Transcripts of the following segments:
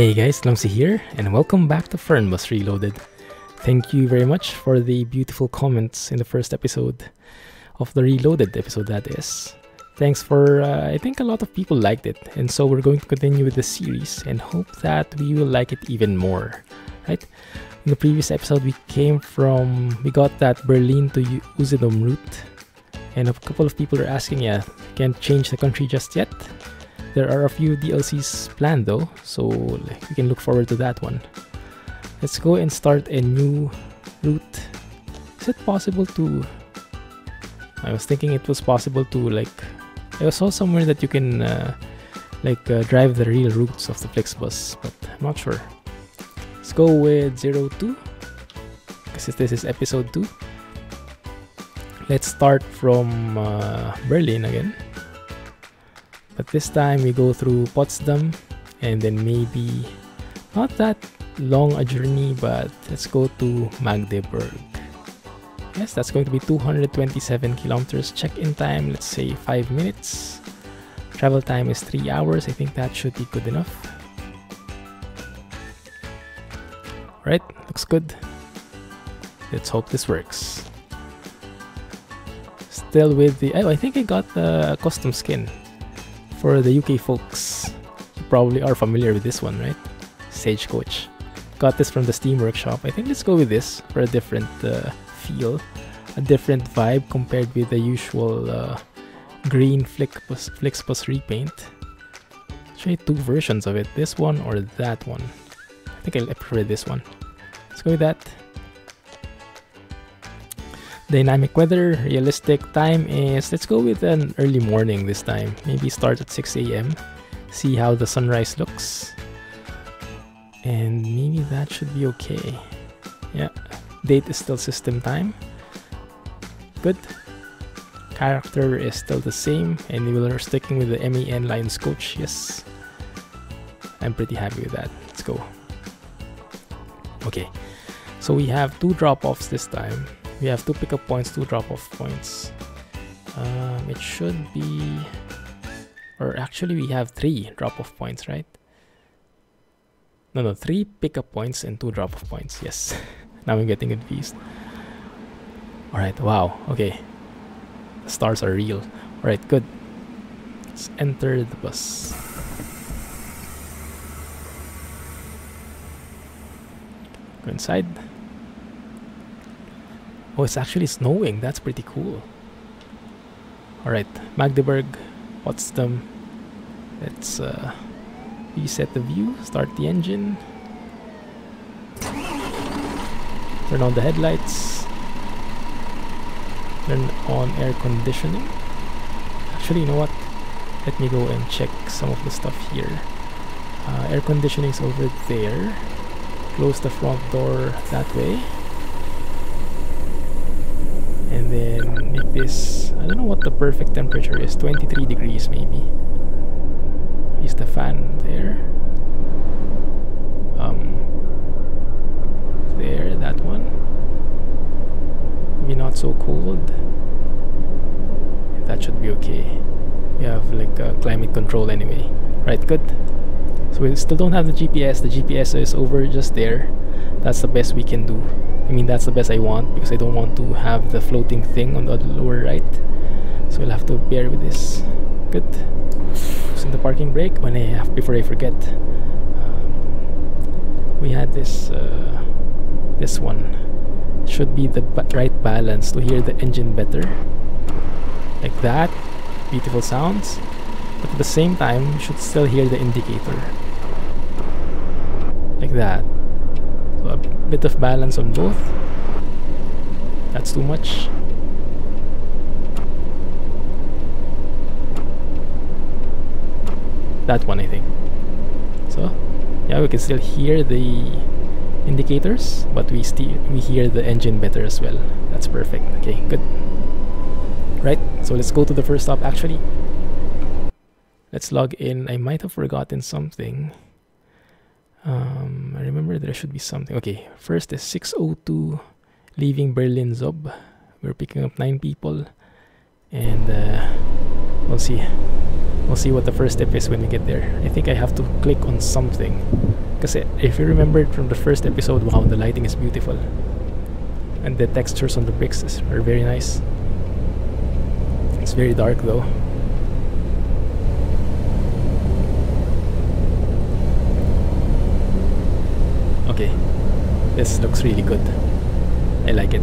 Hey guys, Clumsy here, and welcome back to Fernbus Reloaded. Thank you very much for the beautiful comments in the first episode of the Reloaded episode, that is. Thanks for, I think a lot of people liked it, and so we're going to continue with the series and hope that we will like it even more, right? In the previous episode, we got that Berlin to Usedom route, and a couple of people are asking, can't change the country just yet. There are a few DLCs planned though, so we can look forward to that one. Let's go and start a new route. Is it possible to... I was thinking it was possible to I saw somewhere that you can drive the real routes of the FlixBus, but I'm not sure. Let's go with 02, because this is episode 2. Let's start from Berlin again. But this time we go through Potsdam and then maybe not that long a journey, but let's go to Magdeburg. Yes, that's going to be 227 kilometers. Check-in time, let's say 5 minutes. Travel time is 3 hours. I think that should be good enough. Right, looks good. Let's hope this works. Still with the... I think I got the custom skin. For the UK folks, you probably are familiar with this one, right? Stagecoach. Got this from the Steam Workshop. I think let's go with this for a different feel, a different vibe compared with the usual green FlixBus repaint. Actually, 2 versions of it, this one or that one. I think I prefer this one. Let's go with that. Dynamic weather, realistic time is, let's go with an early morning this time. Maybe start at 6 AM, see how the sunrise looks. And maybe that should be okay. Yeah, date is still system time. Good. Character is still the same, and we are sticking with the MAN Lions Coach, yes. I'm pretty happy with that. Let's go. Okay, so we have 2 drop-offs this time. We have 2 pickup points, 2 drop-off points. It should be... Or actually we have 3 drop-off points, right? No, 3 pickup points and 2 drop-off points. Yes. Now I'm getting confused. Alright, wow. Okay. The stars are real. Alright, good. Let's enter the bus. Go inside. Oh, it's actually snowing. That's pretty cool. Alright, Magdeburg, Potsdam. Let's reset the view, start the engine. Turn on the headlights. Turn on air conditioning. Actually, you know what? Let me go and check some of the stuff here. Air conditioning's over there. Close the front door that way. And then make this, I don't know what the perfect temperature is, 23 degrees maybe. Is the fan there? There, that one. Maybe not so cold. That should be okay. We have a climate control anyway. Right, good. So we still don't have the GPS. The GPS is over just there. That's the best we can do. I mean, that's the best I want, because I don't want to have the floating thing on the lower right. So we'll have to bear with this. Good. Using the parking brake before I forget. We had this this one. It should be the right balance to hear the engine better. Like that. Beautiful sounds. But at the same time, you should still hear the indicator. Like that. So a bit of balance on both. That's too much. That one, I think. So yeah, we can still hear the indicators, but we hear the engine better as well. That's perfect. Okay, good. Right, so let's go to the first stop. Actually, let's log in. I might have forgotten something. I remember there should be something. Okay, first is 6:02, leaving Berlin Zob. We're picking up 9 people, and we'll see. We'll see what the first step is when we get there. I think I have to click on something. Because if you remember it from the first episode, wow, the lighting is beautiful. And the textures on the bricks are very nice. It's very dark though. Okay, this looks really good. I like it.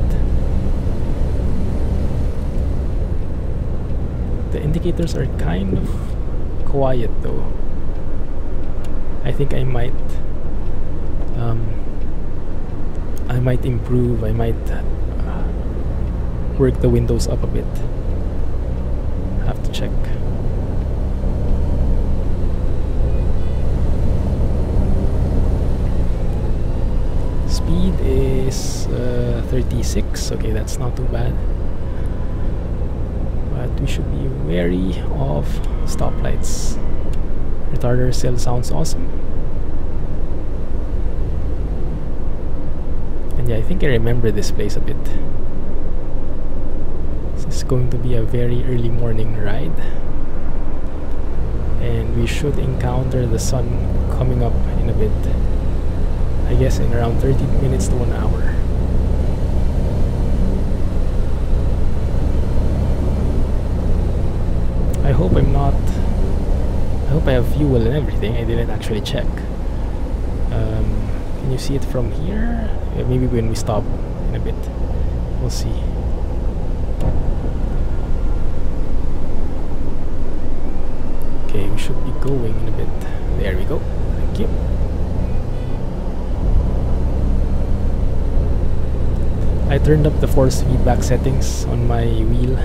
The indicators are kind of quiet though. I think I might improve. I might work the windows up a bit. Have to check. Speed is 36. Okay, that's not too bad. But we should be wary of stoplights. Retarder still sounds awesome. And yeah, I think I remember this place a bit. This is going to be a very early morning ride. And we should encounter the sun coming up in a bit. I guess in around 30 minutes to 1 hour. I hope I have fuel and everything. I didn't actually check. Can you see it from here? Yeah, maybe when we stop in a bit. We'll see. Okay, we should be going in a bit. There we go. Thank you. I turned up the force feedback settings on my wheel.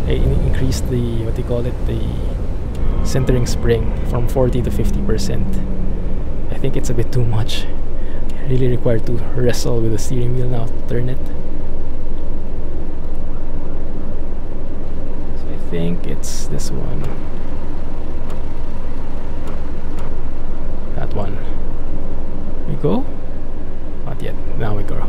I increased the, what do you call it, the centering spring from 40 to 50%. I think it's a bit too much. I really require to wrestle with the steering wheel now to turn it. So I think it's this one. That one. We go? Not yet. Now we go.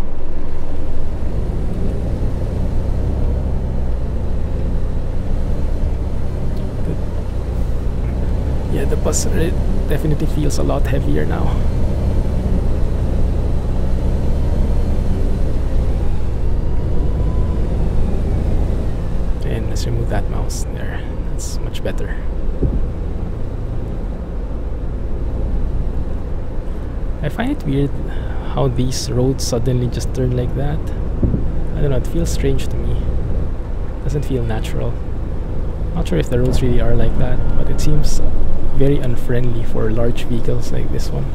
Yeah, the bus definitely feels a lot heavier now. And let's remove that mouse there. That's much better. I find it weird how these roads suddenly just turn like that. I don't know, it feels strange to me. Doesn't feel natural. Not sure if the roads really are like that, but it seems very unfriendly for large vehicles like this one.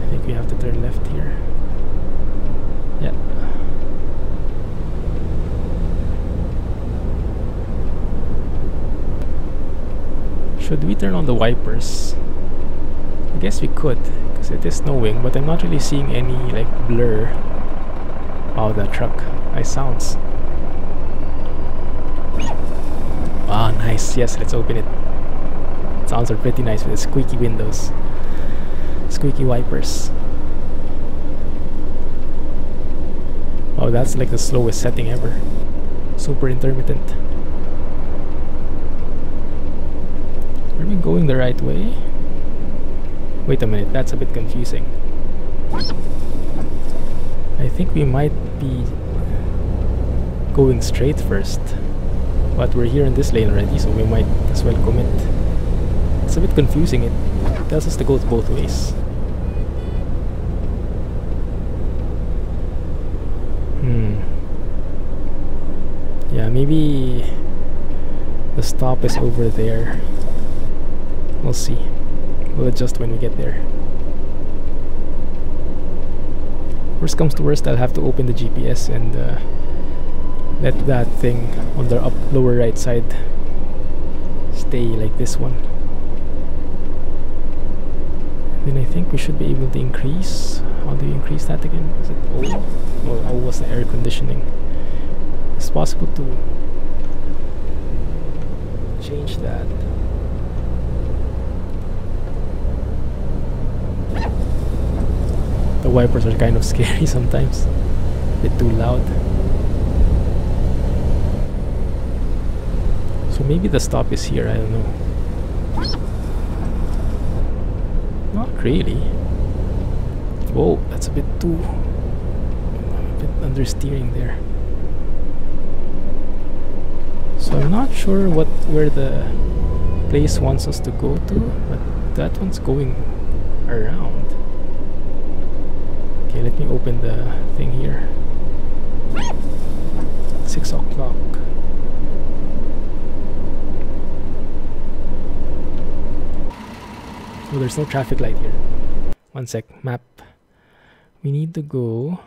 I think we have to turn left here. Yeah. Should we turn on the wipers? I guess we could, because it is snowing, but I'm not really seeing any like blur. Wow, that truck. Nice sounds. Ah, nice. Yes, let's open it. Sounds are pretty nice with the squeaky windows. Squeaky wipers. Oh, that's like the slowest setting ever. Super intermittent. Are we going the right way? Wait a minute, that's a bit confusing. I think we might be going straight first. But we're here in this lane already, so we might as well commit. It's a bit confusing. It tells us to go both ways. Yeah, maybe the stop is over there. We'll see. We'll adjust when we get there. Worst comes to worst, I'll have to open the GPS and let that thing on the lower right side stay like this one. Then I think we should be able to increase. How do you increase that again? Is it O? Oh, O was the air conditioning. It's possible to change that. The wipers are kind of scary sometimes. A bit too loud. So maybe the stop is here, I don't know. Not really. Whoa, that's a bit too... a bit understeering there. So I'm not sure where the place wants us to go to, but that one's going around. Okay, let me open the thing here. 6 o'clock. Oh, there's no traffic light here. One sec, map. We need to go...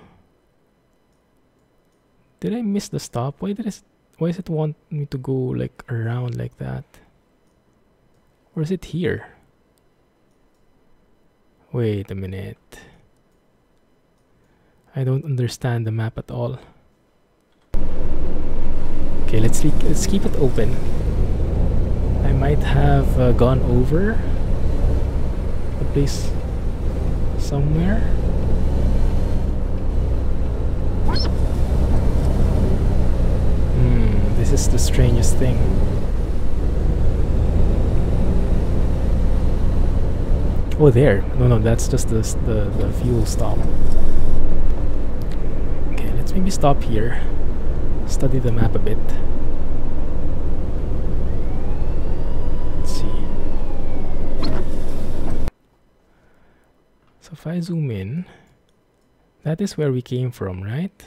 Did I miss the stop? Why does it want me to go like around like that? Or is it here? Wait a minute. I don't understand the map at all. Okay, let's keep it open. I might have gone over the place somewhere. This is the strangest thing. Oh, there. No, that's just the fuel stop. Okay, let's maybe stop here. Study the map a bit. Let's see. So if I zoom in, that is where we came from, right?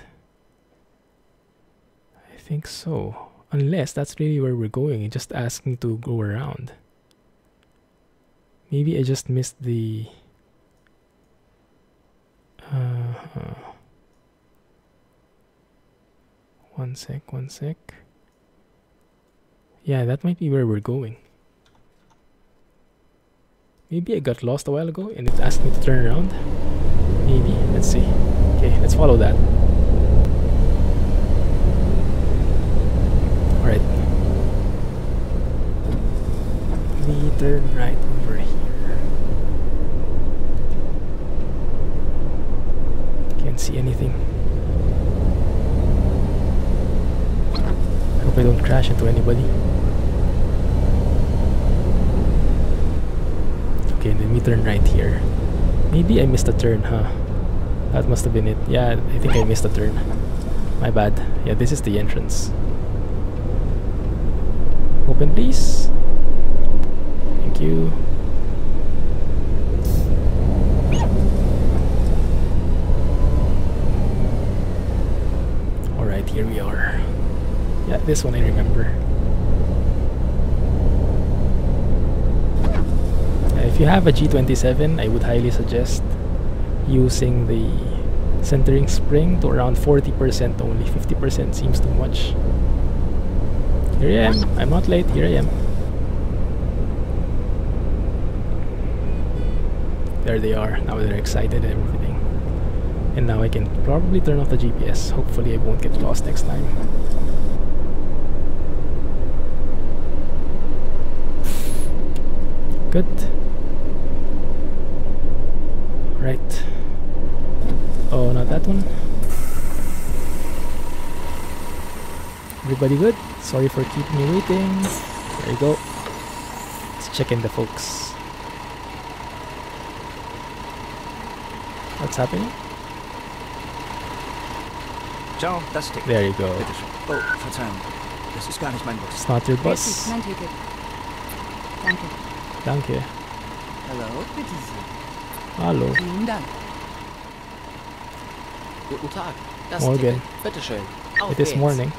I think so. Unless that's really where we're going. It just asked me to go around. Maybe I just missed the... One sec. Yeah, that might be where we're going. Maybe I got lost a while ago and it asked me to turn around. Maybe. Let's see. Okay, let's follow that. Alright. We turn right over here. Can't see anything. I hope I don't crash into anybody. Okay, then we turn right here. Maybe I missed a turn, huh? That must have been it. Yeah, I think I missed a turn. My bad. Yeah, this is the entrance. Open, please. Thank you. Alright, here we are. Yeah, this one I remember. If you have a G27, I would highly suggest using the centering spring to around 40% only. 50% seems too much. Here I am. I'm not late. Here I am. There they are. Now they're excited and everything. And now I can probably turn off the GPS. Hopefully I won't get lost next time. Good. Right. Oh, not that one. Everybody good? Sorry for keeping you waiting. There you go. Let's check in the folks. What's happening? Ciao, das Ticket. There you go. Bitte schön. Oh, Verzeihung. Das ist gar nicht mein Bus. It's not your bus. Mein Ticket. Danke. Danke. Hallo, bitte sehr. Hallo. Vielen Dank. Guten Tag. Das Morgen. Ticket. Bitte schön. Auf It is geht's. morning.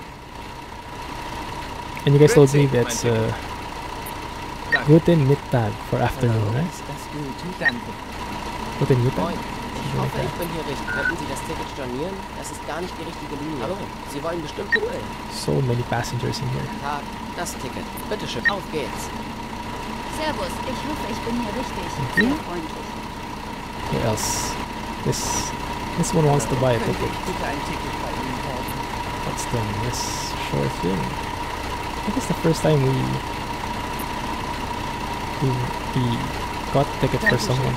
And you guys told me that's Guten Mittag for afternoon, right? Ist das gut? Danke. Guten Mittag? Moin. Ich hoffe, ich bin hier richtig. Könnten Sie das Ticket stornieren? Das ist gar nicht die richtige Linie. Hallo, Sie wollen bestimmt cool. So many passengers in here. Tag, das Ticket. Bitte schön. Auf geht's. Servus, ich hoffe, ich bin hier richtig. Mhm. Sehr freundlich. Who else? This one wants to buy a Könnte ticket. ich bitte ein Ticket bei Ihnen kaufen? What's the yes, sure thing. I think it's the first time we got a ticket for someone.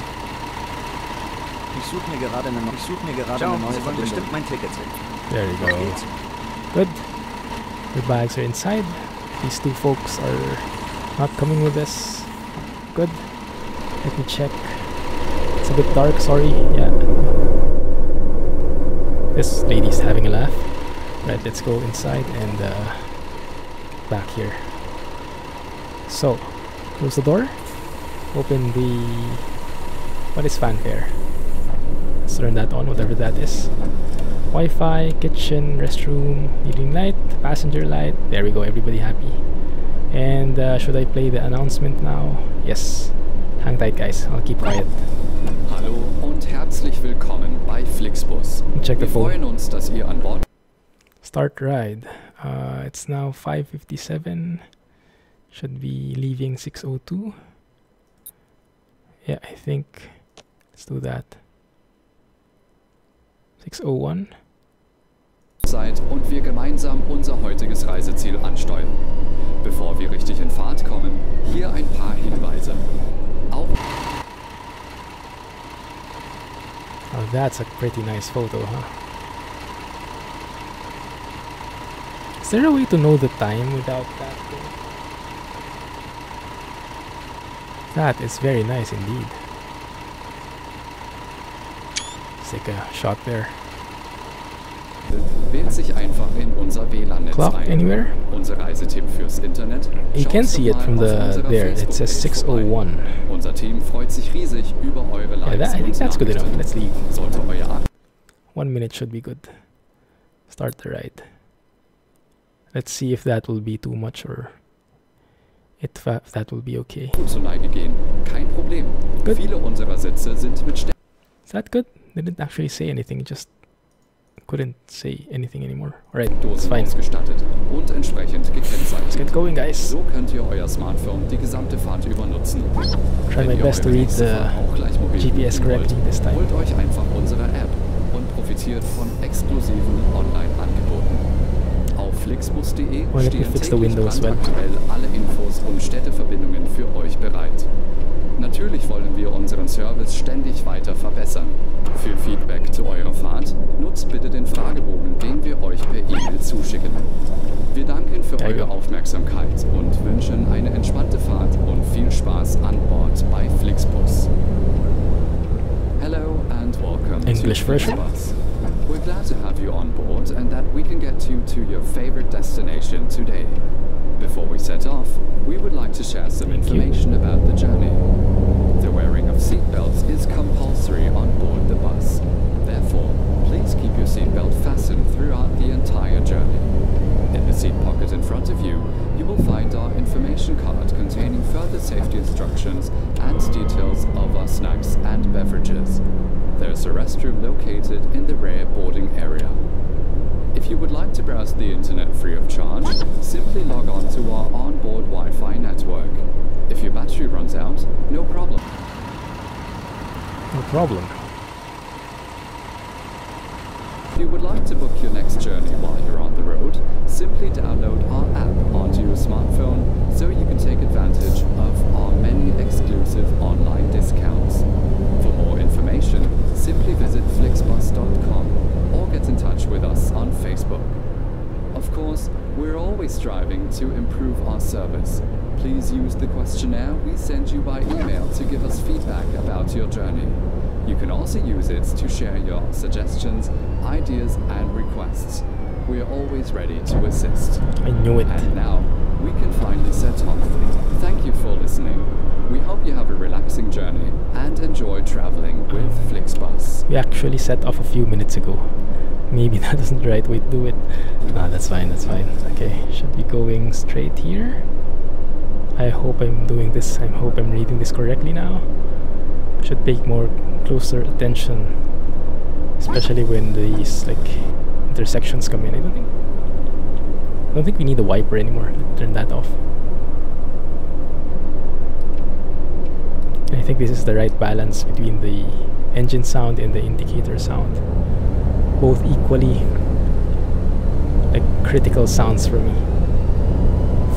Ich suche mir gerade eine neue Sie wollen bestimmt mein Ticket sehen. There you Auf go. geht's. Good. Your bags are inside. These two folks are not coming with us. Good. Let me check. It's a bit dark, sorry. Yeah. This lady's having a laugh. Right, let's go inside and back here. So, close the door. Open the... What is fanfare? Let's turn that on, whatever that is. Wi-Fi, kitchen, restroom, leading light, passenger light. There we go, everybody happy. And should I play the announcement now? Yes. Hang tight, guys. I'll keep quiet. Hallo und herzlich willkommen bei FlixBus. Check the Wir phone. freuen uns, dass ihr an Bord. Start ride. It's now 5:57. Should be leaving 6:02. Yeah, I think. Let's do that. 6:01. Seid und wir gemeinsam unser heutiges Reiseziel ansteuern. Bevor wir richtig in Fahrt kommen, hier ein paar Hinweise. Auch Oh, that's a pretty nice photo, huh? Is there a way to know the time without that thing? That is very nice indeed. Let's take a shot there. wählt sich einfach in unser WLAN-Netz Clock ein. anywhere? Unser Reisetipp fürs Internet. You can Schaut see it doch from mal the auf unserer there. It says Facebook-Page vorbei. 6:01. Unser Team freut sich riesig über eure Yeah, Likes I think und that's good enough. Nachrichten. Let's leave. Sollte euer 1 minute should be good. Start the ride. Let's see if that will be too much or if that will be okay. Akku zur Neige gehen, kein Problem. Good. Viele unserer Sitze sind mit Is that good? They didn't actually say anything, just couldn't say anything anymore. Alright, it's Steckdosen fine. ausgestattet und entsprechend Let's gekennzeichnet. get going, guys. So könnt ihr euer Smartphone die gesamte Fahrt über nutzen. Try Wenn my ihr best to eure read nächste the Fahrt auch gleich mobil GPS buchen correctly wollt, this time. holt euch einfach unsere App und profitiert von exklusiven Online-Angeboten. Auf flixbus.de Well, let me stehen fix the täglich window as well. brandaktuell alle Infos und Städteverbindungen für euch bereit. Natürlich wollen wir unseren Service ständig weiter verbessern. Für Feedback zu eurer Fahrt nutzt bitte den Fragebogen, den wir euch per E-Mail zuschicken. Wir danken für There you eure go. Aufmerksamkeit und wünschen eine entspannte Fahrt und viel Spaß an Bord bei FlixBus. Hello and welcome English to version. FlixBus. We're glad to have you on board and that we can get you to your favorite destination today. Before we set off, we would like to share some Thank you. information about the journey. The wearing of seatbelts is compulsory on board the bus. Therefore, please keep your seatbelt fastened throughout the entire journey. In the seat pocket in front of you, you will find our information card containing further safety instructions and details of our snacks and beverages. There's a restroom located in the rear boarding area. If you would like to browse the internet free of charge, simply log on to our onboard Wi-Fi network. If your battery runs out, no problem. No problem. If you would like to book your next journey while you're on the road, simply download our app onto your smartphone so you can take advantage of our many exclusive online discounts. For more information, simply visit flixbus.com or get in touch with us on Facebook. Of course, we're always striving to improve our service. Please use the questionnaire we send you by email to give us feedback about your journey. You can also use it to share your suggestions, ideas and requests. We are always ready to assist. I knew it. And now, we can finally set off. Thank you for listening. We hope you have a relaxing journey and enjoy traveling with FlixBus. We actually set off a few minutes ago. Maybe that isn't the right way to do it. Nah, that's fine, that's fine. Okay, should be going straight here. I hope I'm doing this, I hope I'm reading this correctly now. Should pay more closer attention, especially when these like intersections come in. I don't think we need a wiper anymore. Let's turn that off. And I think this is the right balance between the engine sound and the indicator sound. Both equally like critical sounds for me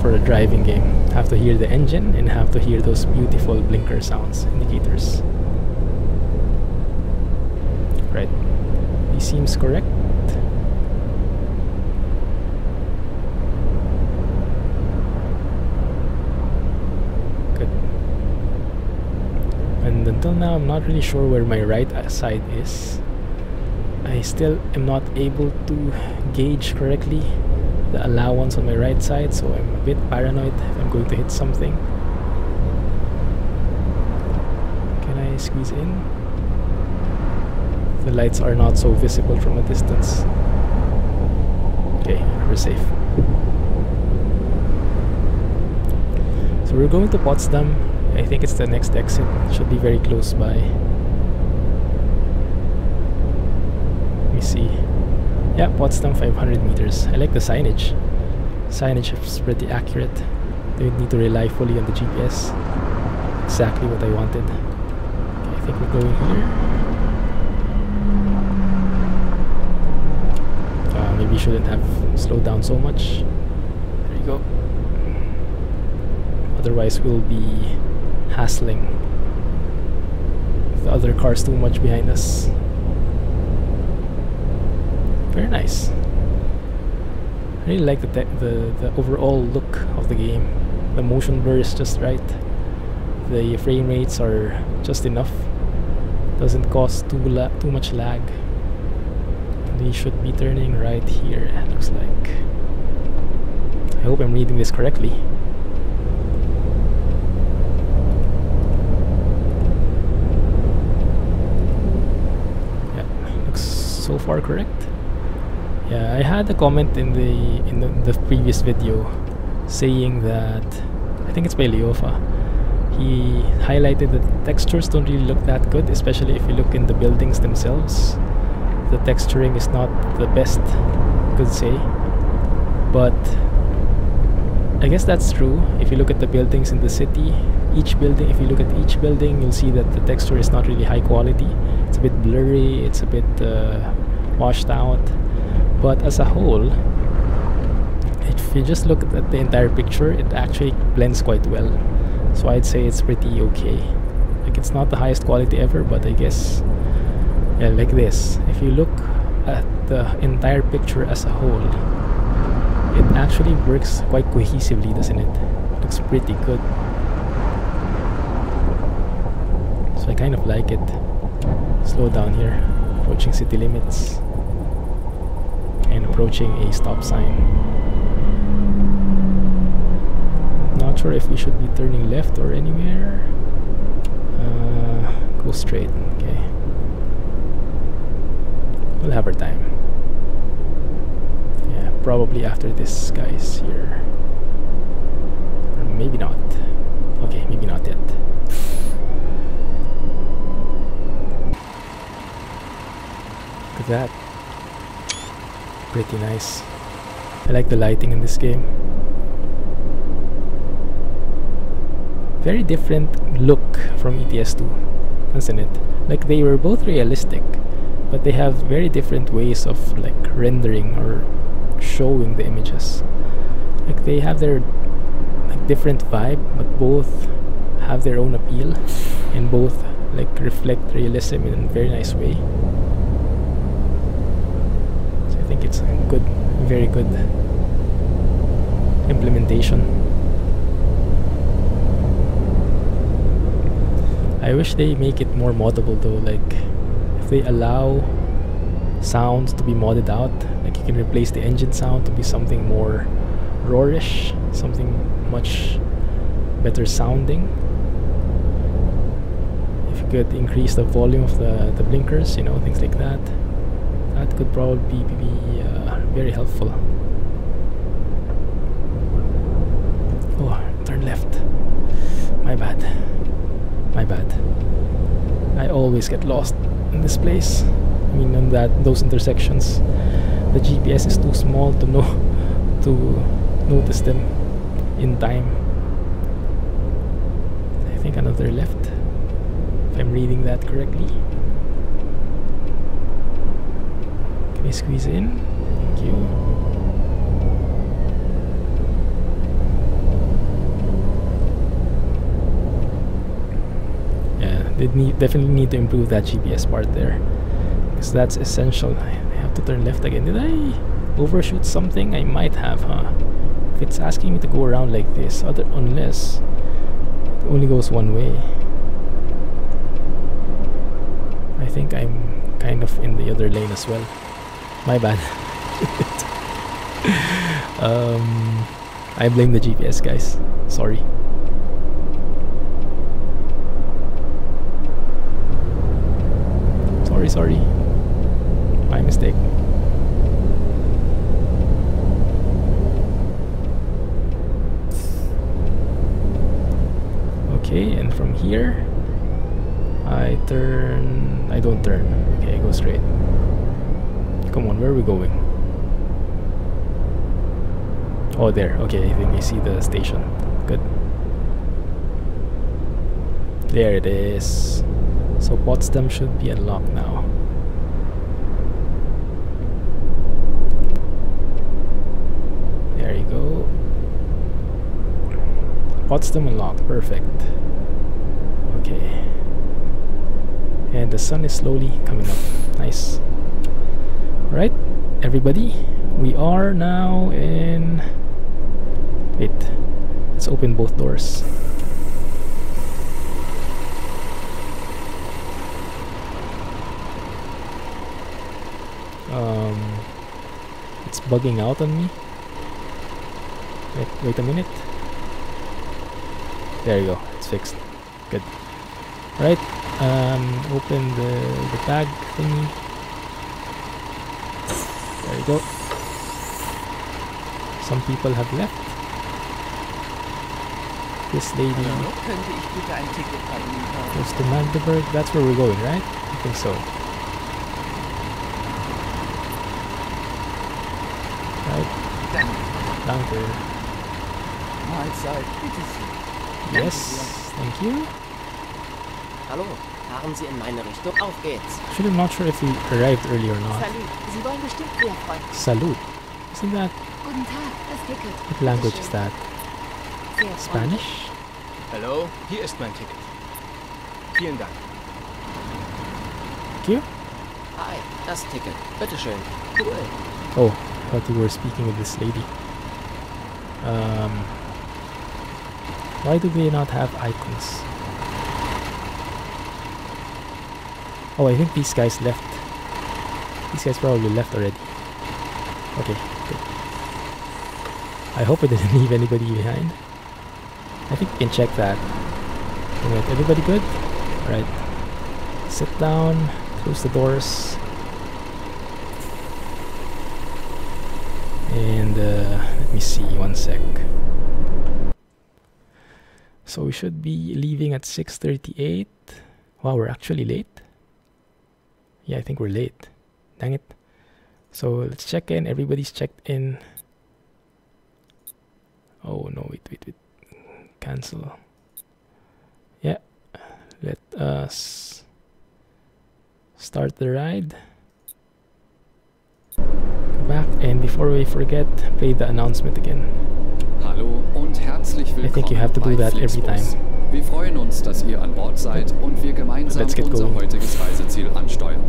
for a driving game. Have to hear the engine and have to hear those beautiful blinker sounds, indicators. Right. He seems correct. Good. And then until now I'm not really sure where my right side is. I still am not able to gauge correctly the allowance on my right side, so I'm a bit paranoid if I'm going to hit something. Can I squeeze in? The lights are not so visible from a distance. Okay, we're safe. So we're going to Potsdam. I think it's the next exit. Should be very close by. Let me see. Yeah, Potsdam, 500 meters. I like the signage. Signage is pretty accurate. Don't need to rely fully on the GPS. Exactly what I wanted. Okay, I think we're going here. Maybe shouldn't have slowed down so much. There you go. Otherwise we'll be hassling the other cars too much behind us. Very nice. I really like the overall look of the game. The motion blur is just right. The frame rates are just enough. Doesn't cause too much lag. We should be turning right here, it looks like. I hope I'm reading this correctly. Yeah, looks so far correct. Yeah, I had a comment in the previous video saying that, I think it's by Leofa, he highlighted that textures don't really look that good, especially if you look in the buildings themselves. The texturing is not the best, you could say, but I guess that's true. If you look at the buildings in the city, each building, if you look at each building, you'll see that the texture is not really high quality. It's a bit blurry, it's a bit washed out, but as a whole, if you just look at the entire picture, it actually blends quite well. So I'd say it's pretty okay. Like, it's not the highest quality ever, but I guess, yeah, like this. If you look at the entire picture as a whole, it actually works quite cohesively, doesn't it? Looks pretty good. So I kind of like it. Slow down here, approaching city limits and approaching a stop sign. Not sure if we should be turning left or anywhere. Go straight, okay. We'll have our time. Yeah, probably after this guy's here. Or maybe not. Okay, maybe not yet. Look at that. Pretty nice. I like the lighting in this game. Very different look from ETS2, isn't it? Like, they were both realistic, but they have very different ways of like rendering or showing the images. Like, they have their like different vibe, but both have their own appeal and both like reflect realism in a very nice way. So I think it's a good, very good implementation. I wish they make it more moddable though, like if they allow sounds to be modded out, like you can replace the engine sound to be something more roarish, something much better sounding. If you could increase the volume of the blinkers, you know, things like that, that could probably be very helpful. Oh, turn left. My bad. My bad. I always get lost in this place. I mean, in those intersections, the GPS is too small to notice them in time. I think another left, if I'm reading that correctly. Can we squeeze in? Thank you. They definitely need to improve that GPS part there, because that's essential. I have to turn left again. Did I overshoot something? I might have, huh? If it's asking me to go around like this, unless it only goes one way. I think I'm kind of in the other lane as well. My bad. I blame the GPS, guys. Sorry. Sorry. My mistake. Okay, and from here I don't turn. Okay, I go straight. Come on, where are we going? Oh, there. Okay, I think I see the station. Good. There it is. So Potsdam should be unlocked now. There you go. Potsdam unlocked. Perfect. Okay. And the sun is slowly coming up. Nice. Alright, everybody. We are now in... Wait. Let's open both doors. It's bugging out on me. Wait a minute. There you go. It's fixed. Good. Right. Open the tag thingy. There you go. Some people have left. This lady Könnte ich bitte ein Ticket bei Ihnen kaufen? goes to Magdeburg. That's where we're going, right? I think so. Right. Danke. Mahlzeit, bitte Sie. Yes, thank you. Hallo, fahren Sie in meine Richtung. Auf geht's. Actually, I'm not sure if we arrived early or not. Salut, Sie wollen bestimmt Bier, Freund. Salud. Isn't that... Guten Tag, das Ticket. What language is that? Sehr freundlich. Spanish? Hallo, hier ist mein Ticket. Vielen Dank. Thank you. Hi, das Ticket. Bitteschön. Cool. Oh, I thought you were speaking with this lady. Why do they not have icons? Oh, I think these guys left. These guys probably left already. Okay, good. I hope I didn't leave anybody behind. I think we can check that. Alright, everybody good? Alright. Sit down, close the doors. And let me see, one sec. So we should be leaving at 6:38. Wow, we're actually late. Yeah, I think we're late. Dang it. So let's check in. Everybody's checked in. Oh no, wait. Cancel. Yeah. Let us start the ride. Go back, and before we forget, play the announcement again. Hallo und herzlich willkommen. I think you have to do that every time. Wir freuen uns, dass ihr an Bord seid und wir gemeinsam unser heutiges Reiseziel ansteuern.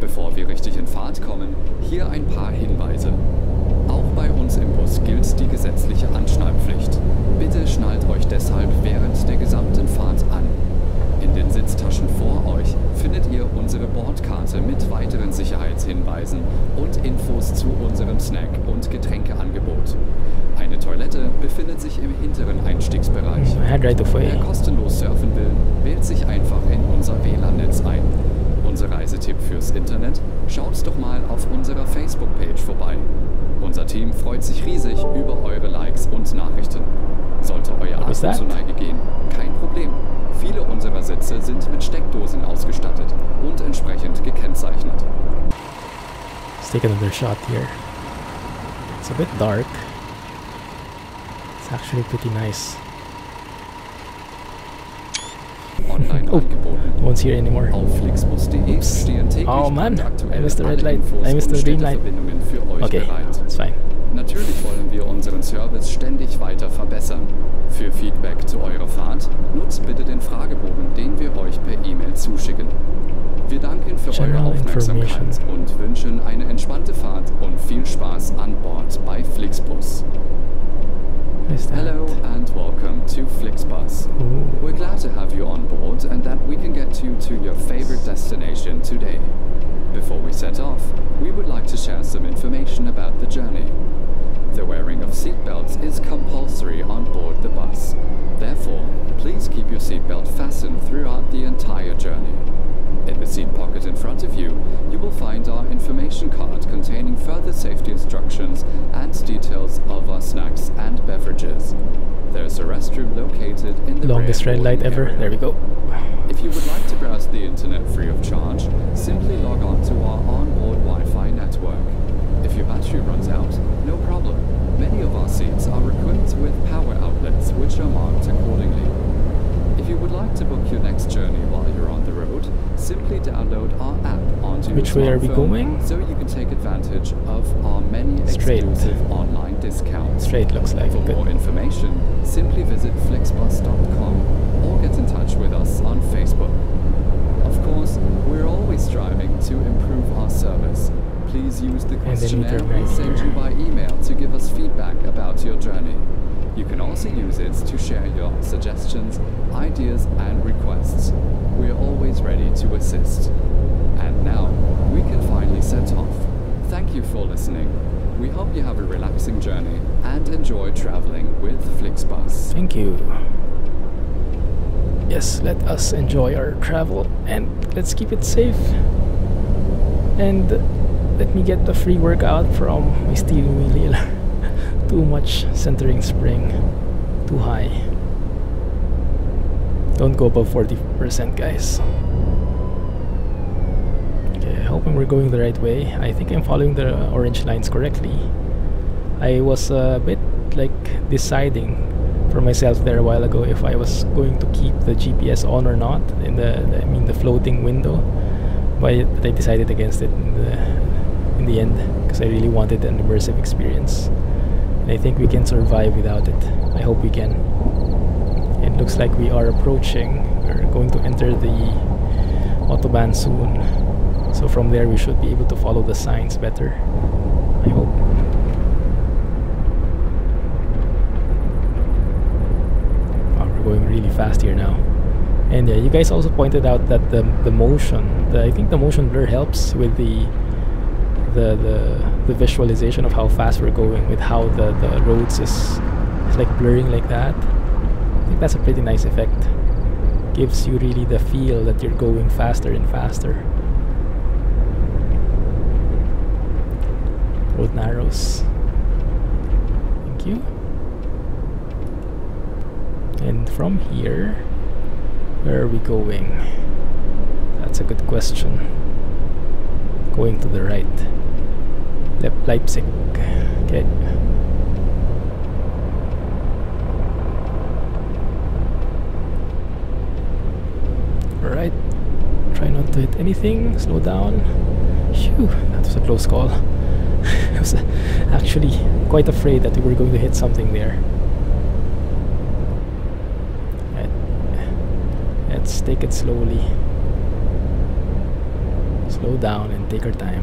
Bevor wir richtig in Fahrt kommen, hier ein paar Hinweise. Auch bei uns im Bus gilt die gesetzliche Anschnallpflicht. Bitte schnallt euch deshalb während der gesamten Fahrt an. In den Sitztaschen vor euch findet ihr unsere Bordkarte mit weiteren Sicherheitshinweisen und Infos zu unserem Snack- und Getränkeangebot. Eine Toilette befindet sich im hinteren Einstiegsbereich. Wer kostenlos surfen will, wählt sich einfach in unser WLAN-Netz ein. Unser Reisetipp fürs Internet? Schaut doch mal auf unserer Facebook-Page vorbei. Unser Team freut sich riesig über eure Likes und Nachrichten. Sollte euer Akku zur Neige gehen, kein Problem. Viele unserer Sitze sind mit Steckdosen ausgestattet und entsprechend gekennzeichnet. Let's take another shot here. It's a bit dark. It's actually pretty nice. Online angeboten. No one's here anymore. Auf FlixBus.de stehen täglich I missed the red light. I missed the green light. Okay, it's fine. Natürlich wollen wir unseren Service ständig weiter verbessern. Für Feedback zu eurer Fahrt nutzt bitte den Fragebogen, den wir euch per E-Mail zuschicken. Wir danken für eure Aufmerksamkeit und wünschen eine entspannte Fahrt und viel Spaß an Bord bei FlixBus. Hello and welcome to FlixBus. We're glad to have you on board and that we can get you to your favorite destination. destination today. Before we set off, we would like to share some information about the journey. The wearing of seatbelts is compulsory on board the bus. Therefore, please keep your seatbelt fastened throughout the entire journey. In the seat pocket in front of you, you will find our information card containing further safety instructions and details of our snacks and beverages. There's a restroom located in the Longest red light ever. area. There we go. If you would like to browse the internet free of charge, simply log on to our onboard Wi-Fi network. If your battery runs out, no problem. Many of our seats are equipped with power outlets which are marked accordingly. If you would like to book your next journey while you're on the road, simply download our app onto your Which way are we smartphone going? so you can take advantage of our many Straight. exclusive online discounts. Straight looks like For good. more information, simply visit FlixBus.com or get in touch with us on Facebook. Of course, we're always striving to improve our service. Please use the then questionnaire meter we right send here. you by email to give us feedback about your journey. You can also use it to share your suggestions, ideas and requests. We are always ready to assist. And now, we can finally set off. Thank you for listening. We hope you have a relaxing journey and enjoy traveling with FlixBus. Thank you. Yes, let us enjoy our travel and let's keep it safe. And let me get the free workout from my steering wheel. Too much centering spring. Too high. Don't go above 40%, guys. Okay, hoping we're going the right way. I think I'm following the orange lines correctly. I was a bit like deciding for myself there a while ago if I was going to keep the GPS on or not in the floating window, but I decided against it in the end because I really wanted an immersive experience, and I think we can survive without it. I hope we can. It looks like we are approaching. We're going to enter the Autobahn soon, so from there we should be able to follow the signs better, I hope. Going really fast here now. And yeah, you guys also pointed out that the motion, I think the motion blur helps with the visualization of how fast we're going, with how the roads is like blurring like that. I think that's a pretty nice effect. Gives you really the feel that you're going faster and faster. Road narrows. Thank you. And from here, where are we going? That's a good question. Going to the right. Leipzig. Okay. Alright. Try not to hit anything. Slow down. Phew, that was a close call. I was actually quite afraid that we were going to hit something there. Let's take it slowly. Slow down and take our time.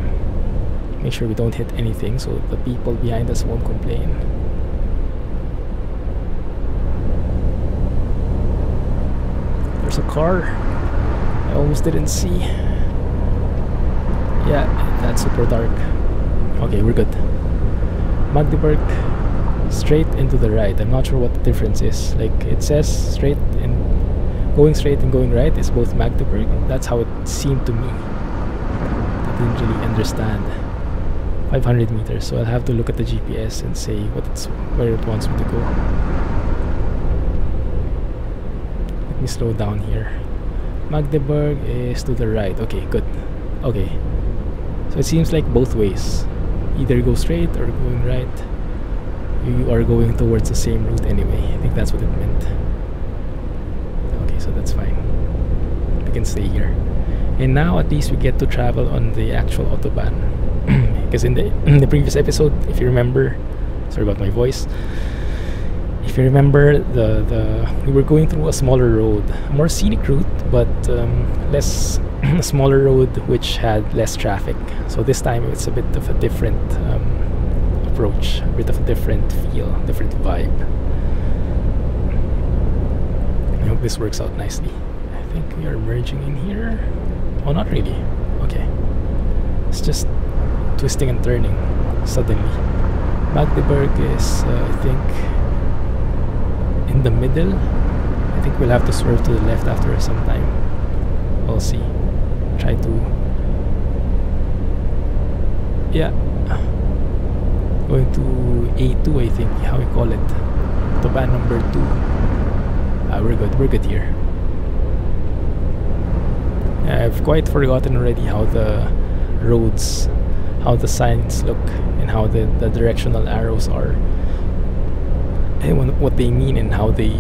Make sure we don't hit anything so the people behind us won't complain. There's a car I almost didn't see. Yeah, that's super dark. Okay, we're good. Magdeburg, straight into the right. I'm not sure what the difference is. Like, it says straight and going straight and going right is both Magdeburg. That's how it seemed to me. I didn't really understand. 500 meters, so I'll have to look at the GPS and say where it wants me to go. Let me slow down here. Magdeburg is to the right. Okay, good. Okay, so it seems like both ways. Either go straight or going right. You are going towards the same route anyway. I think that's what it meant. So that's fine. We can stay here. And now at least we get to travel on the actual Autobahn. Because in the previous episode, if you remember, sorry about my voice. If you remember, we were going through a smaller road, a more scenic route, but less a smaller road which had less traffic. So this time it's a bit of a different approach, a bit of a different feel, different vibe. I hope this works out nicely. I think we are merging in here. Oh, not really. Okay. It's just twisting and turning suddenly. Magdeburg is, I think, in the middle. I think we'll have to swerve to the left after some time. We'll see. Try to... Yeah. Going to A2, I think, how we call it. Autobahn number 2. We're good here. I've quite forgotten already how the roads, how the signs look, and how the directional arrows are, and what they mean, and how they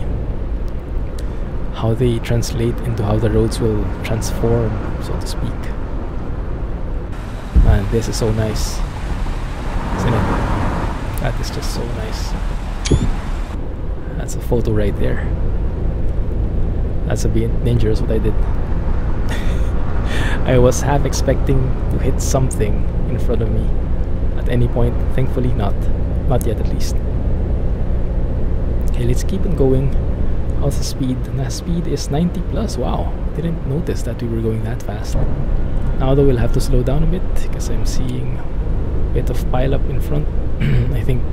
translate into how the roads will transform, so to speak. Man, this is so nice, isn't it? That is just so nice. That's a photo right there. That's a bit dangerous what I did. I was half expecting to hit something in front of me at any point. Thankfully not yet at least. Okay, let's keep on going. How's the speed? The speed is 90 plus. Wow, didn't notice that we were going that fast. Now though, we'll have to slow down a bit because I'm seeing a bit of pile up in front. I think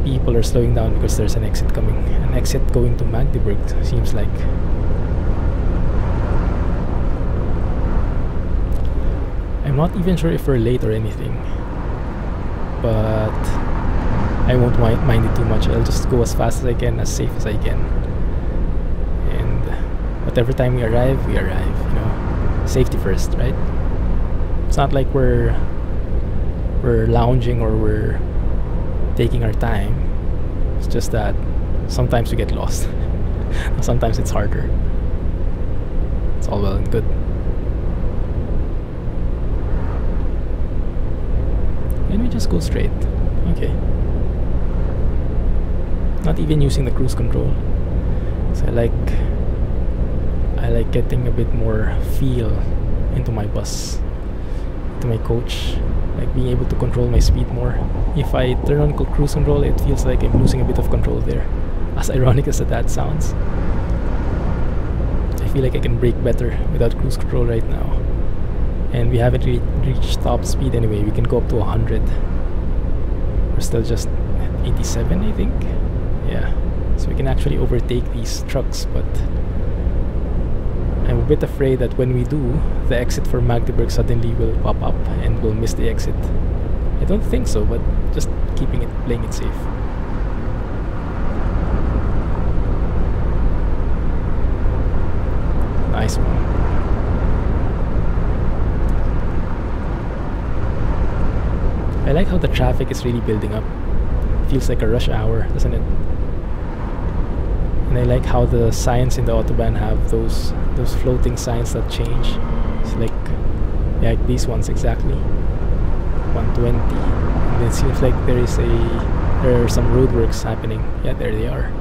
people are slowing down because there's an exit coming. An exit going to Magdeburg, seems like. I'm not even sure if we're late or anything, but I won't mind it too much. I'll just go as fast as I can, as safe as I can, and whatever time we arrive, you know, safety first, right? It's not like we're lounging or we're taking our time. It's just that sometimes we get lost. Sometimes it's harder. It's all well and good. Can we just go straight? Okay. Not even using the cruise control. So I like getting a bit more feel into my bus, into my coach. Like being able to control my speed more. If I turn on cruise control, it feels like I'm losing a bit of control there. As ironic as that sounds. I feel like I can brake better without cruise control right now. And we haven't reached top speed anyway. We can go up to 100. We're still just at 87, I think. Yeah. So we can actually overtake these trucks, but I'm a bit afraid that when we do, the exit for Magdeburg suddenly will pop up and we'll miss the exit. I don't think so, but just playing it safe. Nice one. I like how the traffic is really building up. Feels like a rush hour, doesn't it? And I like how the signs in the Autobahn have those floating signs that change. It's like these ones exactly. 120. And it seems like there are some roadworks happening. Yeah, there they are.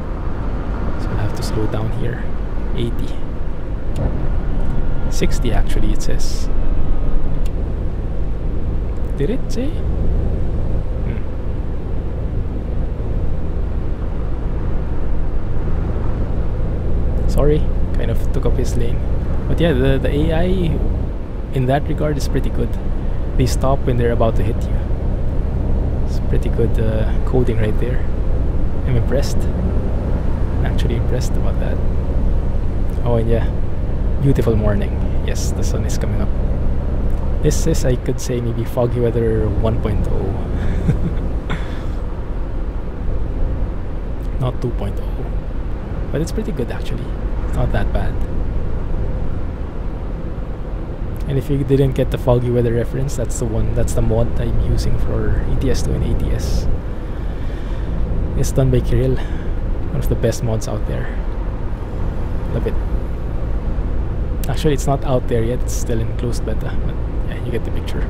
So I'll have to slow down here. 80. 60 actually, it says. Did it say? Sorry, kind of took up his lane. But yeah, the AI in that regard is pretty good. They stop when they're about to hit you. It's pretty good coding right there. I'm impressed. I'm actually impressed about that. Oh, and yeah, beautiful morning. Yes, the sun is coming up. This is, I could say, maybe foggy weather 1.0. Not 2.0. But it's pretty good actually. It's not that bad. And if you didn't get the foggy weather reference, that's the mod I'm using for ETS2 and ATS. It's done by Kirill, one of the best mods out there. Love it. Actually, it's not out there yet, it's still in closed beta, but yeah, you get the picture.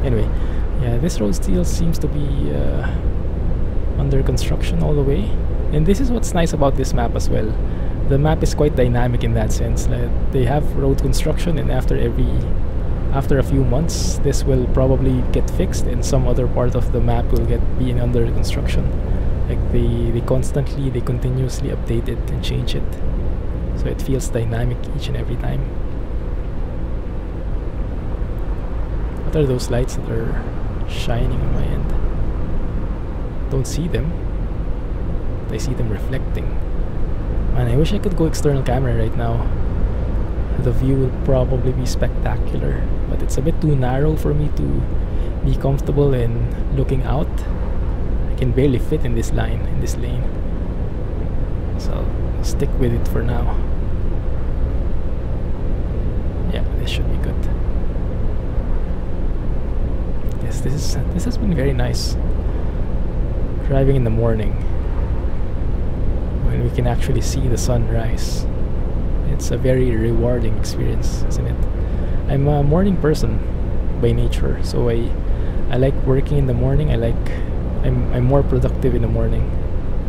Anyway, yeah, this road still seems to be under construction all the way. And this is what's nice about this map as well. The map is quite dynamic in that sense. Like, they have road construction, and after a few months, this will probably get fixed, and some other part of the map will be under construction. Like they continuously update it and change it, so it feels dynamic each and every time. What are those lights that are shining on my end? Don't see them. I see them reflecting. Man, I wish I could go external camera right now. The view will probably be spectacular, but it's a bit too narrow for me to be comfortable in looking out. I can barely fit in this lane. So I'll stick with it for now. Yeah, this should be good. Yes, this has been very nice. Driving in the morning when we can actually see the sunrise. It's a very rewarding experience, isn't it? I'm a morning person by nature, so I like working in the morning. I'm more productive in the morning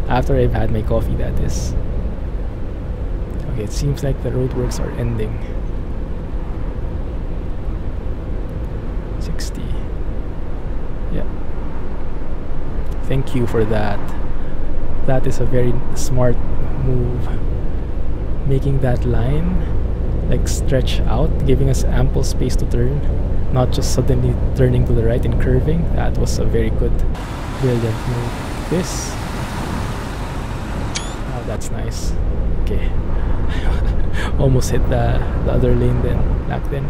after I've had my coffee, that is. Okay, it seems like the roadworks are ending. 60. Yeah. Thank you for that. That is a very smart move. Making that line like stretch out, giving us ample space to turn, not just suddenly turning to the right and curving. That was a very good, brilliant move. This. Oh, that's nice. Okay. Almost hit the other lane back then.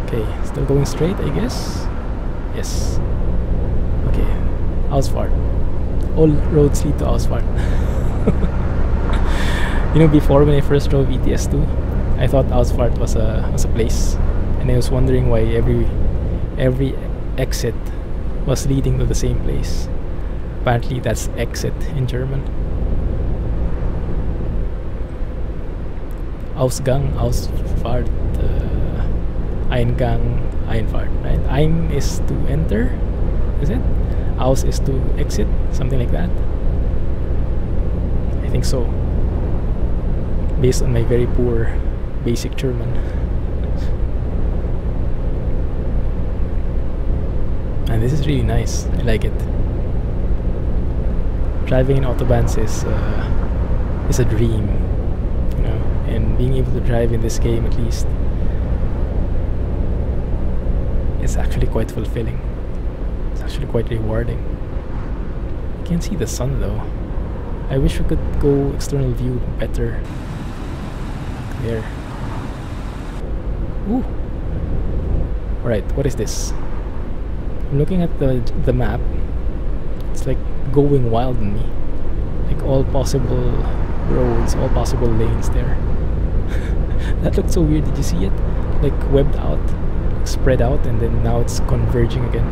Okay, still going straight, I guess. Yes. Okay, Ausfahrt. All roads lead to Ausfahrt. You know, before when I first drove ETS2, I thought Ausfahrt was a place, and I was wondering why every exit was leading to the same place. Apparently, that's exit in German. Ausgang, Ausfahrt, Eingang, Einfahrt, right? Ein is to enter, is it? Aus is to exit, something like that. I think so. Based on my very poor basic German. And this is really nice. I like it. Driving in Autobahns is a dream, you know, and being able to drive in this game, at least, it's actually quite fulfilling. It's actually quite rewarding. I can't see the sun though. I wish we could go external view better. There. Ooh. Alright, what is this? I'm looking at the map. It's like going wild on me. Like all possible roads, all possible lanes there. That looked so weird. Did you see it? Like webbed out, like spread out, and then now it's converging again.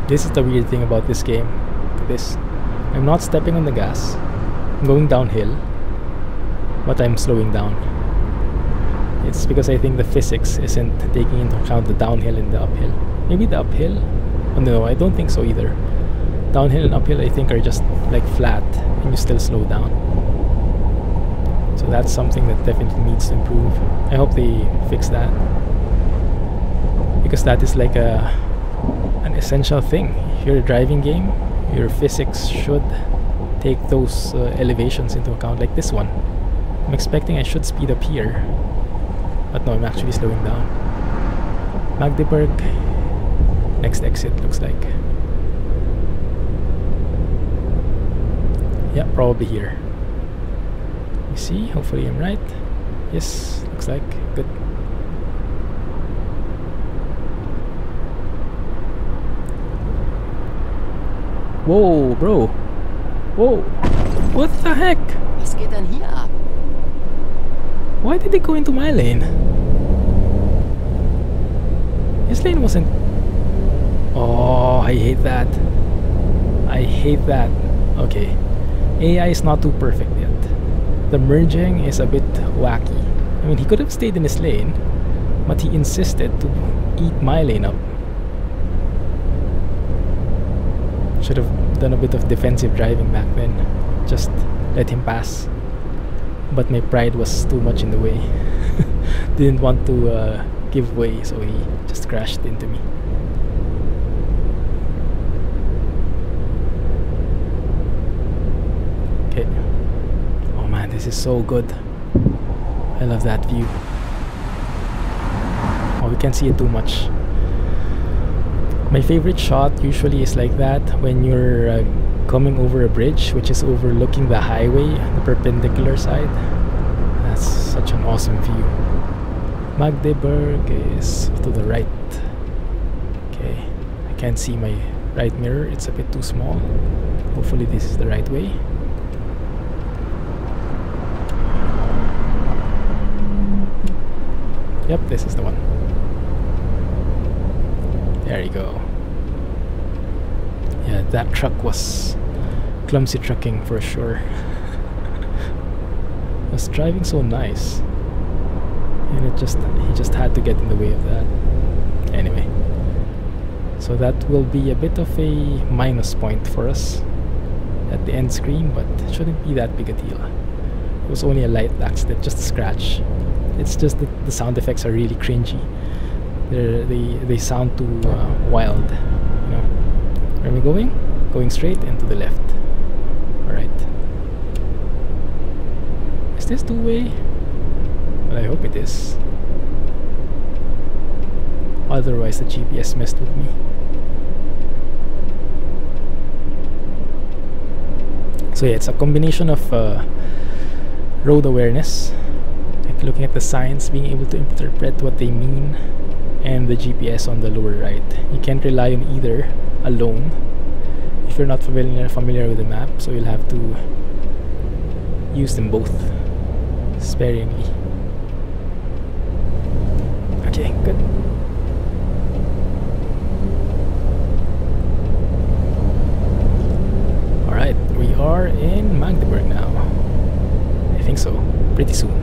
This is the weird thing about this game. Look at this. I'm not stepping on the gas. I'm going downhill, but I'm slowing down. It's because I think the physics isn't taking into account the downhill and the uphill. Maybe the uphill? Oh, no, I don't think so either. Downhill and uphill, I think, are just like flat, and you still slow down. So that's something that definitely needs to improve. I hope they fix that, because that is like an essential thing. If you're a driving game, your physics should take those elevations into account, like this one. I'm expecting I should speed up here, but no, I'm actually slowing down. Magdeburg, next exit looks like. Yeah, probably here. You see, hopefully I'm right. Yes, looks like, good. Whoa, bro. Whoa. What the heck? Was geht denn hier ab? Why did they go into my lane? His lane wasn't... Oh, I hate that. I hate that. Okay. AI is not too perfect yet. The merging is a bit wacky. I mean, he could have stayed in his lane, but he insisted to eat my lane up. Should have done a bit of defensive driving back then. Just let him pass. But my pride was too much in the way. Didn't want to give way, so he just crashed into me. Okay. Oh man, this is so good. I love that view. we can't see it too much. My favorite shot usually is like that when you're coming over a bridge which is overlooking the highway, the perpendicular side. That's such an awesome view. Magdeburg is to the right. Okay, I can't see my right mirror, it's a bit too small. Hopefully this is the right way. Yep, this is the one. There you go. Yeah, that truck was clumsy trucking for sure. It was driving so nice, and he just had to get in the way of that. Anyway, so that will be a bit of a minus point for us at the end screen, but it shouldn't be that big a deal. It was only a light accident, just a scratch. It's just that the sound effects are really cringy. They sound too wild, you know. Where am I going? Going straight and to the left. Alright. Is this two-way? Well, I hope it is. Otherwise the GPS messed with me. So yeah, it's a combination of road awareness, like looking at the signs, being able to interpret what they mean, and the GPS on the lower right. You can't rely on either alone if you're not familiar with the map, so you'll have to use them both sparingly. Okay, good. Alright, we are in Magdeburg now. I think so, pretty soon.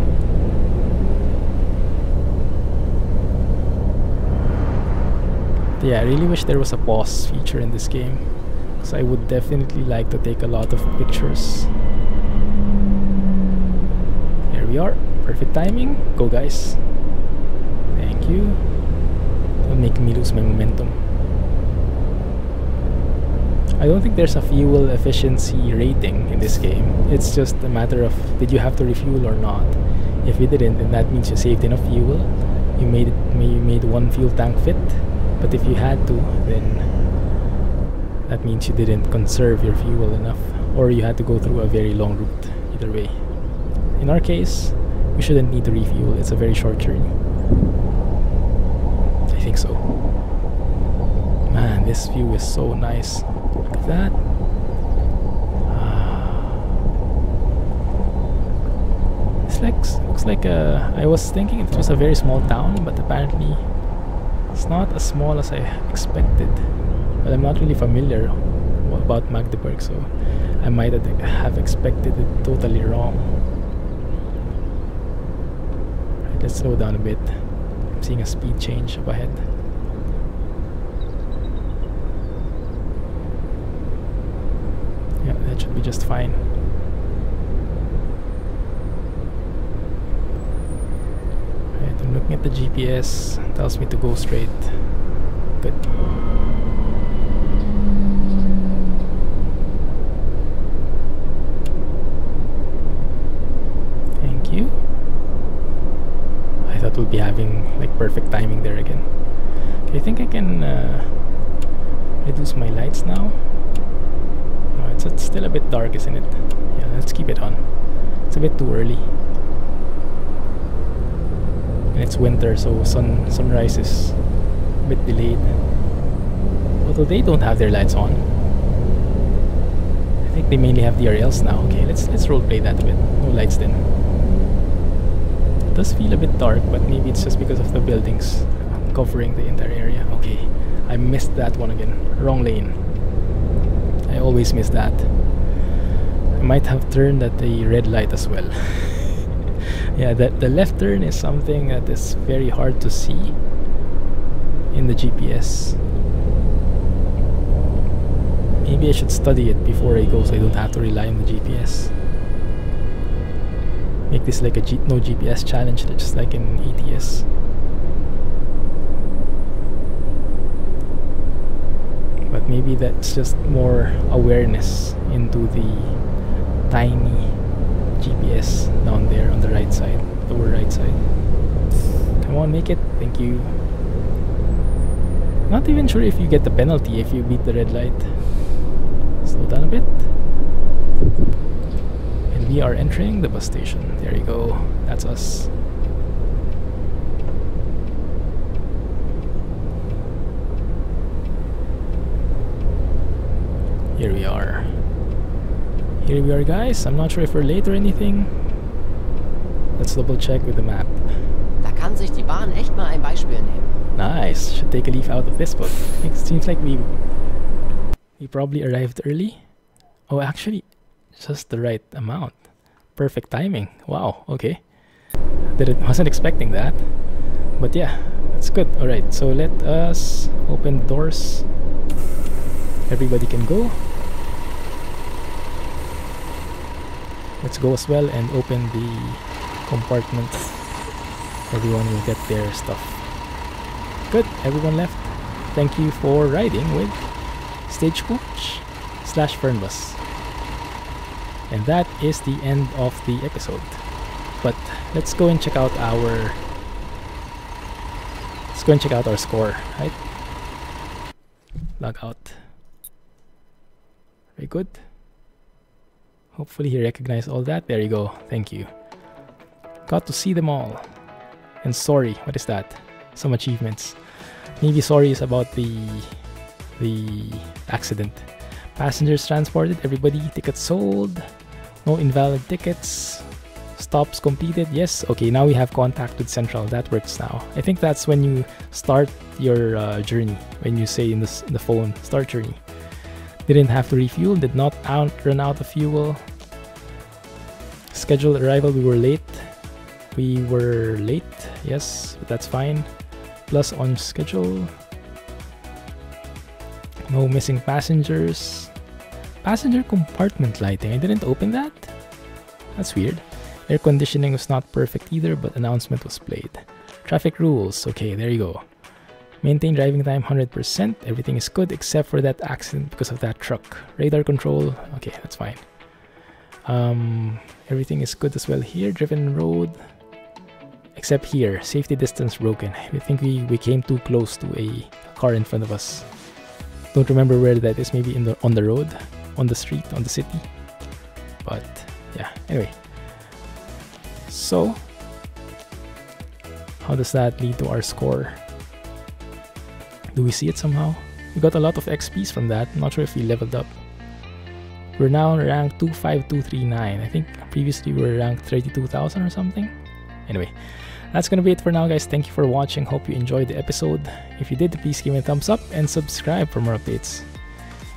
Yeah, I really wish there was a pause feature in this game, because I would definitely like to take a lot of pictures. Here we are, perfect timing. Go guys. Thank you. Don't make me lose my momentum. I don't think there's a fuel efficiency rating in this game. It's just a matter of did you have to refuel or not. If you didn't, then that means you saved enough fuel. You made one fuel tank fit. But if you had to, then that means you didn't conserve your fuel enough, or you had to go through a very long route. Either way, in our case, we shouldn't need to refuel. It's a very short journey. I think so. Man, this view is so nice. Look at that. Looks like I was thinking it was a very small town, but apparently it's not as small as I expected. Well, I'm not really familiar about Magdeburg, so I might have expected it totally wrong. Right, let's slow down a bit. I'm seeing a speed change up ahead. Yeah, that should be just fine. Right, I'm looking at the GPS. It tells me to go straight. Good. Thank you. I thought we'll be having like perfect timing there again. Okay, I think I can reduce my lights now. No, it's still a bit dark, isn't it? Yeah, let's keep it on. It's a bit too early. And it's winter, so sunrise is a bit delayed. Although they don't have their lights on. I think they mainly have DRLs now. Okay, let's roleplay that a bit. No lights then. It does feel a bit dark, but maybe it's just because of the buildings covering the entire area. Okay, I missed that one again. Wrong lane. I always miss that. I might have turned at the red light as well. Yeah, the left turn is something that is very hard to see in the GPS. Maybe I should study it before I go so I don't have to rely on the GPS. Make this like a no GPS challenge, just like in ATS. But maybe that's just more awareness into the tiny GPS down there on the right side, lower right side. Come on, make it. Thank you. Not even sure if you get the penalty if you beat the red light. Slow down a bit. And we are entering the bus station. There you go. That's us. Here we are. Here we are, guys. I'm not sure if we're late or anything. Let's double check with the map. Da kann sich die Bahn echt mal ein Beispiel nehmen. Nice. Should take a leaf out of this book. It seems like we probably arrived early. Oh, actually, just the right amount. Perfect timing. Wow. Okay. Wasn't expecting that. But yeah, that's good. All right. So let us open the doors. Everybody can go. Let's go as well and open the compartments. Everyone will get their stuff. Good, everyone left. Thank you for riding with Stagecoach / Fernbus. And that is the end of the episode. But let's go and check out our score, right? Log out. Very good. Hopefully he recognized all that. There you go. Thank you. Got to see them all. And sorry, what is that? Some achievements. Maybe sorry is about the accident. Passengers transported, everybody. Tickets sold. No invalid tickets. Stops completed. Yes. Okay, now we have contact with Central. That works now. I think that's when you start your journey. When you say in the phone, start journey. Didn't have to refuel. Did not run out of fuel. Scheduled arrival. We were late. Yes, but that's fine. Plus on schedule. No missing passengers. Passenger compartment lighting. I didn't open that. That's weird. Air conditioning was not perfect either, but announcement was played. Traffic rules. Okay, there you go. Maintain driving time 100%. Everything is good except for that accident because of that truck. Radar control. Okay, that's fine. Everything is good as well here. Driven road. Except here. Safety distance broken. I think we came too close to a car in front of us. Don't remember where that is. Maybe on the road, on the street, on the city. But yeah, anyway. So how does that lead to our score? Do we see it somehow? We got a lot of XPs from that. I'm not sure if we leveled up. We're now ranked 25239. I think previously we were ranked 32,000 or something. Anyway, that's gonna be it for now, guys. Thank you for watching. Hope you enjoyed the episode. If you did, please give me a thumbs up and subscribe for more updates.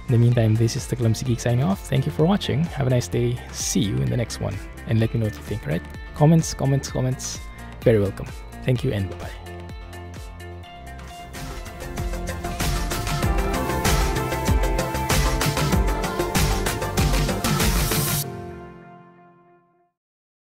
In the meantime, this is the Clumsy Geek signing off. Thank you for watching. Have a nice day. See you in the next one. And let me know what you think, right? Comments. Very welcome. Thank you and bye-bye.